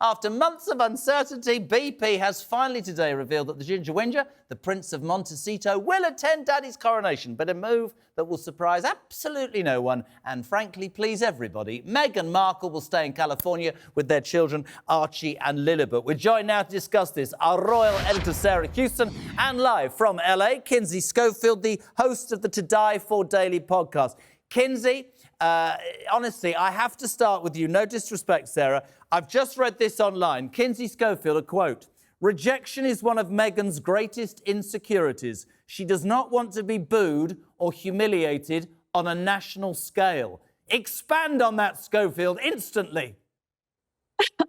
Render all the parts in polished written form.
After months of uncertainty, BP has finally today revealed that the Ginger Whinger, the Prince of Montecito, will attend Daddy's coronation, but a move that will surprise absolutely no one and, frankly, please everybody. Meghan Markle will stay in California with their children, Archie and Lilibet. We're joined now to discuss this, our royal editor, Sarah Hewson, and live from LA, Kinsey Schofield, the host of the To Die For Daily podcast. Kinsey, honestly, I have to start with you. No disrespect, Sarah. I've just read this online. Kinsey Schofield, a quote. Rejection is one of Meghan's greatest insecurities. She does not want to be booed or humiliated on a national scale. Expand on that, Schofield, instantly.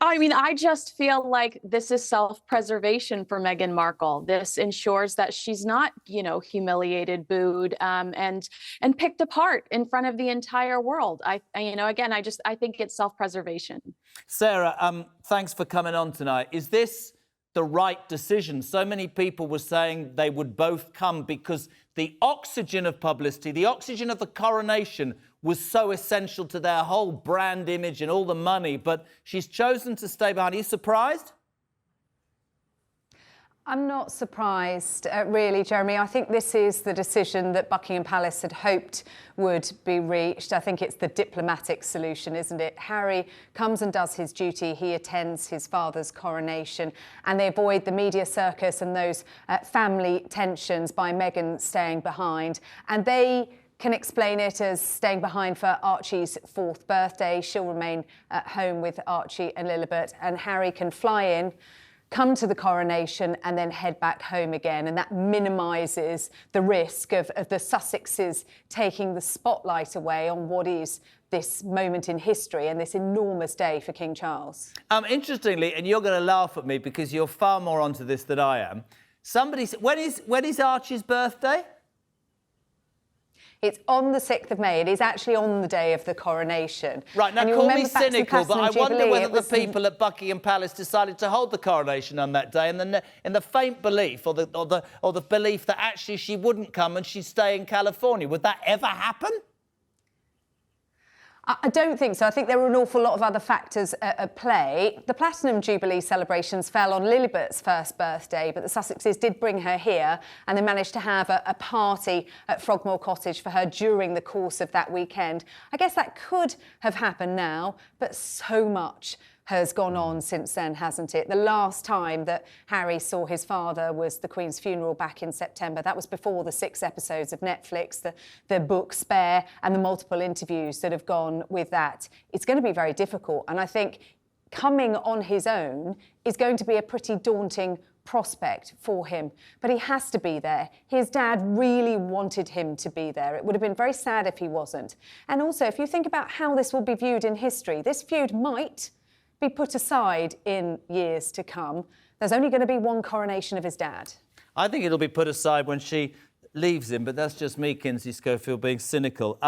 I mean, I just feel like this is self-preservation for Meghan Markle. This ensures that she's not, humiliated, booed, and picked apart in front of the entire world. I think it's self-preservation. Sarah, thanks for coming on tonight. Is this the right decision? So many people were saying they would both come because the oxygen of publicity, the oxygen of the coronation was so essential to their whole brand image and all the money, but she's chosen to stay behind. Are you surprised? I'm not surprised, really, Jeremy. I think this is the decision that Buckingham Palace had hoped would be reached. I think it's the diplomatic solution, isn't it? Harry comes and does his duty. He attends his father's coronation, and they avoid the media circus and those family tensions by Meghan staying behind. And they can explain it as staying behind for Archie's 4th birthday. She'll remain at home with Archie and Lilibet, and Harry can fly in, come to the coronation and then head back home again. And that minimises the risk of the Sussexes taking the spotlight away on what is this moment in history and this enormous day for King Charles. Interestingly, and you're going to laugh at me because you're far more onto this than I am, somebody said, when is Archie's birthday? It's on the 6th of May. It is actually on the day of the coronation. Right, now call me cynical, but I wonder whether the people at Buckingham Palace decided to hold the coronation on that day in the faint belief or the belief that actually she wouldn't come and she'd stay in California. Would that ever happen? I don't think so. I think there were an awful lot of other factors at play. The Platinum Jubilee celebrations fell on Lilibet's 1st birthday, but the Sussexes did bring her here and they managed to have a party at Frogmore Cottage for her during the course of that weekend. I guess that could have happened now, but so much has gone on since then, hasn't it? The last time that Harry saw his father was the Queen's funeral back in September. That was before the 6 episodes of Netflix, the book Spare, and the multiple interviews that have gone with that. It's going to be very difficult. And I think coming on his own is going to be a pretty daunting prospect for him. But he has to be there. His dad really wanted him to be there. It would have been very sad if he wasn't. And also, if you think about how this will be viewed in history, this feud might be put aside in years to come. There's only going to be one coronation of his dad. I think it'll be put aside when she leaves him, but that's just me, Kinsey Schofield, being cynical.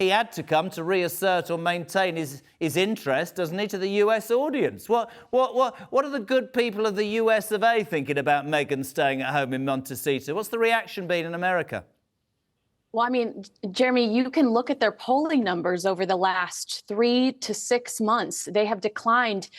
He had to come to reassert or maintain his interest, doesn't he, to the US audience? What are the good people of the US of A thinking about Meghan staying at home in Montecito? What's the reaction been in America? Well, I mean, Jeremy, you can look at their polling numbers over the last 3 to 6 months. They have declined,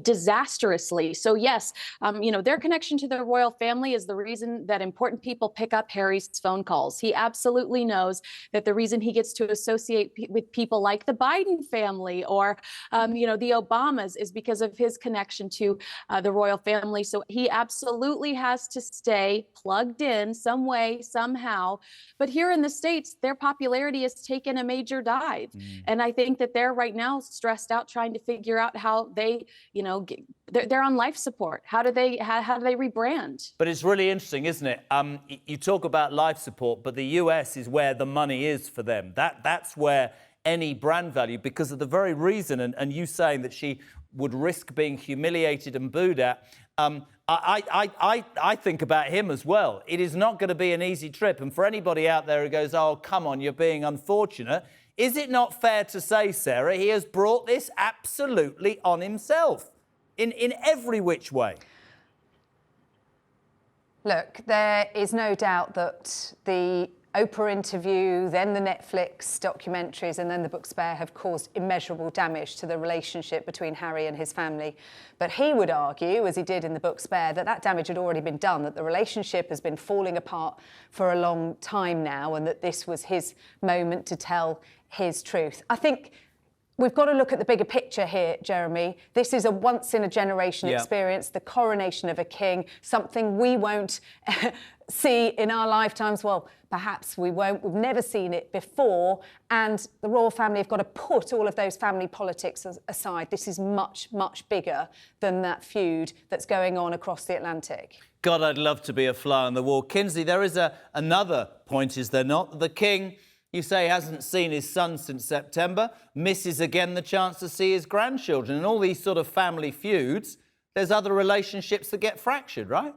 disastrously. So, yes, their connection to the royal family is the reason that important people pick up Harry's phone calls. He absolutely knows that the reason he gets to associate with people like the Biden family or, the Obamas is because of his connection to the royal family. So he absolutely has to stay plugged in some way, somehow. But here in the States, their popularity has taken a major dive. And I think that they're right now stressed out trying to figure out how they, they're on life support. How do they rebrand? But it's really interesting, isn't it? You talk about life support, but the US is where the money is for them. That's where any brand value, because of the very reason, and you saying that she would risk being humiliated and booed at, I think about him as well. It is not going to be an easy trip. And for anybody out there who goes, oh, come on, you're being unfortunate, is it not fair to say, Sarah, he has brought this absolutely on himself in every which way? Look, there is no doubt that the Oprah interview, then the Netflix documentaries, and then the book Spare have caused immeasurable damage to the relationship between Harry and his family. But he would argue, as he did in the book Spare, that that damage had already been done, that the relationship has been falling apart for a long time now, and that this was his moment to tell his truth. I think we've got to look at the bigger picture here, Jeremy. This is a once-in-a-generation experience, the coronation of a king, something we won't see in our lifetimes. Well, perhaps we won't. We've never seen it before. And the royal family have got to put all of those family politics aside. This is much, much bigger than that feud that's going on across the Atlantic. God, I'd love to be a fly on the wall. Kinsey, there is another point, is there not? The king, you say, hasn't seen his son since September, misses again the chance to see his grandchildren. And all these sort of family feuds, there's other relationships that get fractured, right?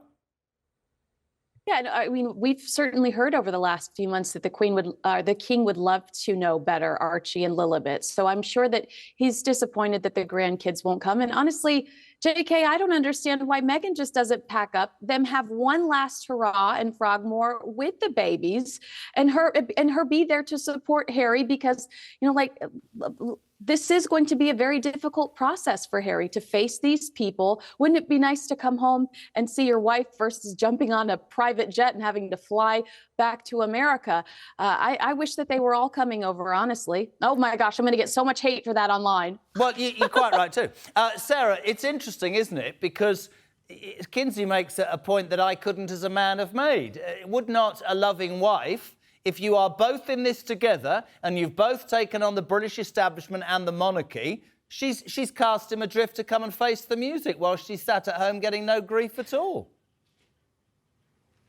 Yeah, I mean, we've certainly heard over the last few months that the king would love to know better Archie and Lilibet. So I'm sure that he's disappointed that the grandkids won't come. And honestly, JK, I don't understand why Meghan just doesn't pack up, them have one last hurrah in Frogmore with the babies, and her be there to support Harry, because, you know, like, this is going to be a very difficult process for Harry to face these people. Wouldn't it be nice to come home and see your wife versus jumping on a private jet and having to fly back to America? I wish that they were all coming over, honestly. Oh my gosh, I'm going to get so much hate for that online. Well, you're quite right too. Sarah, it's interesting, isn't it? Because Kinsey makes a point that I couldn't as a man have made. Would not a loving wife, if you are both in this together and you've both taken on the British establishment and the monarchy, she's cast him adrift to come and face the music while she's sat at home getting no grief at all.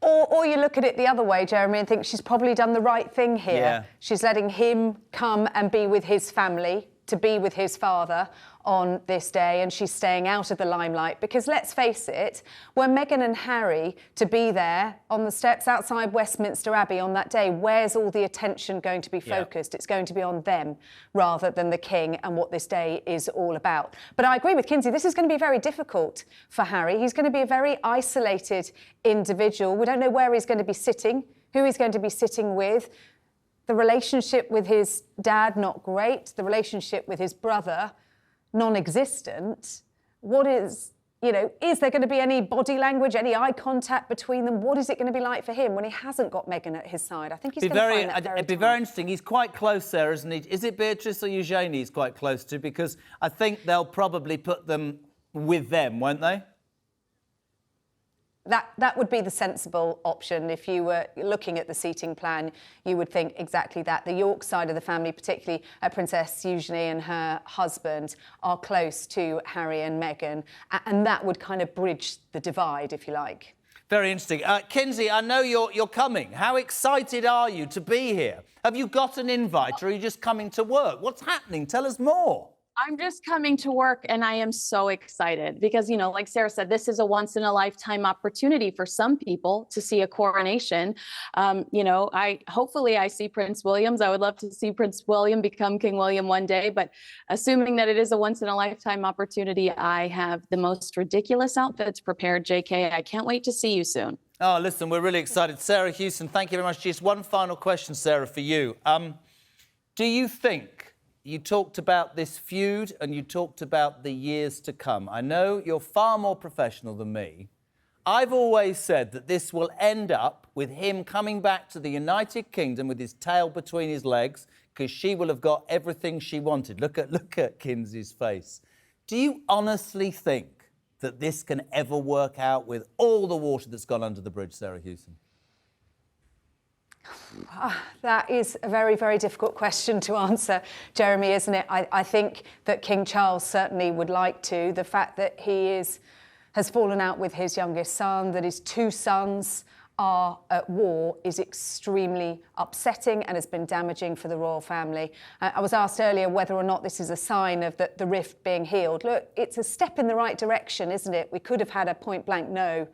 Or you look at it the other way, Jeremy, and think she's probably done the right thing here. Yeah. She's letting him come and be with his family, to be with his father on this day, and she's staying out of the limelight, because let's face it, were Meghan and Harry to be there on the steps outside Westminster Abbey on that day, where's all the attention going to be focused? It's going to be on them rather than the king and what this day is all about. But I agree with Kinsey, this is going to be very difficult for Harry. He's going to be a very isolated individual. We don't know where he's going to be sitting, who he's going to be sitting with. The relationship with his dad, not great. The relationship with his brother, non-existent. What is, you know, is there going to be any body language, any eye contact between them? What is it going to be like for him when he hasn't got Meghan at his side? I think he's going to find that very It'd be very interesting. He's quite close there, isn't he? Is it Beatrice or Eugenie he's quite close to? Because I think they'll probably put them with them, won't they? That would be the sensible option. If you were looking at the seating plan, you would think exactly that. The York side of the family, particularly Princess Eugenie and her husband, are close to Harry and Meghan, and that would kind of bridge the divide, if you like. Very interesting. Kinsey, I know you're coming. How excited are you to be here? Have you got an invite, or are you just coming to work? What's happening? Tell us more. I'm just coming to work, and I am so excited because, you know, like Sarah said, this is a once-in-a-lifetime opportunity for some people to see a coronation. You know, hopefully I see Prince William. I would love to see Prince William become King William one day, but assuming that it is a once-in-a-lifetime opportunity, I have the most ridiculous outfits prepared, JK. I can't wait to see you soon. Oh, listen, we're really excited. Sarah Hewson, thank you very much. Just one final question, Sarah, for you. Do you think, you talked about this feud and you talked about the years to come. I know you're far more professional than me. I've always said that this will end up with him coming back to the United Kingdom with his tail between his legs, because she will have got everything she wanted. Look at Kinsey's face. Do you honestly think that this can ever work out with all the water that's gone under the bridge, Sarah Hewson? That is a very, very difficult question to answer, Jeremy, isn't it? I think that King Charles certainly would like to. The fact that he has fallen out with his youngest son, that his two sons are at war, is extremely upsetting and has been damaging for the royal family. I was asked earlier whether or not this is a sign of the rift being healed. Look, it's a step in the right direction, isn't it? We could have had a point-blank no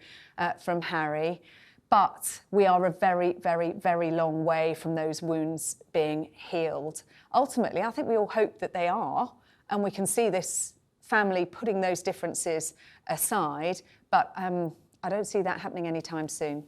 from Harry. But we are a very, very, very long way from those wounds being healed. Ultimately, I think we all hope that they are, and we can see this family putting those differences aside, but I don't see that happening anytime soon.